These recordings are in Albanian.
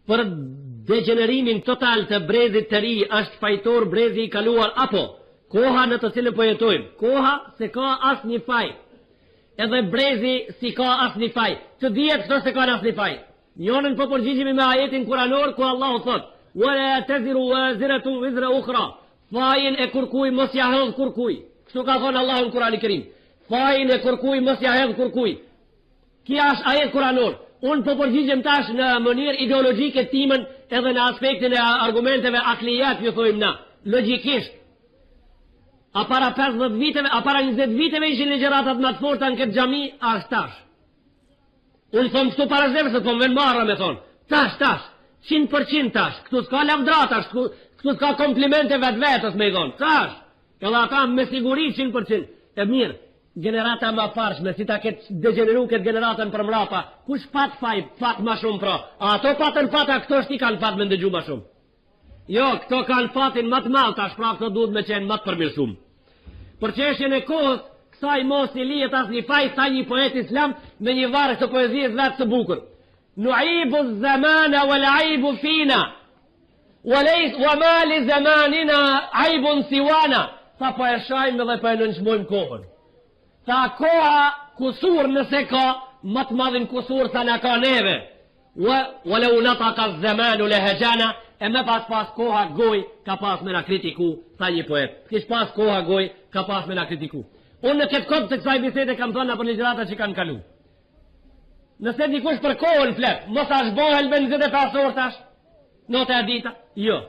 për degenerimin total të brezit të ri është fajtor brezi i kaluar apo koha në të cilën po jetojmë? Koha se ka as një faj. Edhe brezi si ka as një faj. Të dihet çdo se ka as një faj. Njonën po përgjigjemi me ajetin kuranor ku Allahu thot: "Wala taziru waziratu wizra ukhra." Fajin e kurkuj mos ja hedh kurkuj. Kështu ka thënë Allahu në Kur'anin e Kerim. Fajin e kurkuj mos ja hedh kurkuj. Kia është ajet kuranor. Unë po përgjigjem tash në mënyrë ideologjike timën edhe në aspektin e argumenteve akliyat, ju thojmë na, logjikisht. A para 50 viteve, a para 20 viteve ishin ligjëratat më të forta në këtë xhami, as tash. Unë thom këtu para zemrës, po më vjen marrë me thon. Tash, 100% tash. Këtu s'ka lavdra tash, këtu s'ka komplimente vetës me i thon. Tash. Edhe ata me siguri 100%. E mirë. Generata më parshme, si ta ketë degeneru këtë generatën për mrapa, kush pat faj, pat ma shumë pra? A ato patën fata, këto shti kanë fat me ndëgju ma shumë. Jo, këto kanë fatin më të malë, tash pra këto duhet me qenë më të përmirë shumë. Për qeshjen e kohës, kësaj mos i lijet as një faj, sa një poet islam me një varë të poezijës vetë të bukur. Nuaibu zamana wal aibu fina, wa ma li zamanina aibun siwana. Sa po e shajmë dhe po e nënçmojmë kohën. Ta koha kusur nëse ka, më të madhin kusur sa në ka neve. Walau nataka zamanu lahajana, e me pas koha goj, ka pas me na kritiku, sa një poet. Kish pas koha goj, ka pas me na kritiku. Unë në këtë kopë të kësaj bisede kam thonë për ligjërata që kanë kalu. Nëse dikush për kohën flet, mos është bohel me 25 orë tash, notë e dita, jo.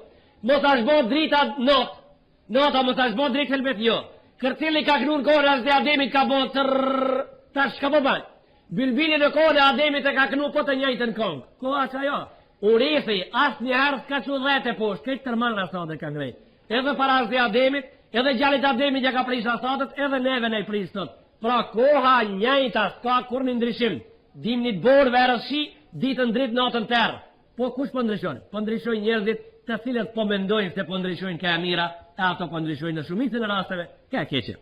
Mos është bohë drita notë, nota mos është bohë dritë helbet, jo. Kërcili ka knur kohën as dhe Ademit ka bo tërrrr, tash ka po banë. Bilbili në kohën e Ademit e ka knu po të njëjtën kongë. Koha që ajo. Urithi, as një herë s'ka që dhete poshtë, këtë tërmanë asadet ka ngrej. Edhe para as dhe Ademit, edhe gjallit Ademit ja ka prish asadet, edhe neve ne i prish tot. Pra koha njëjta, s'ka kur një ndryshim. Dimnit borë verës shi, ditën dritë natën tërë. Po kush po ndryshon? Po ndryshojnë njerëzit të cilët po mendojnë se po ndryshojnë ka e mira, e ato po ndryshojnë në shumicën e rasteve, ka e keqe.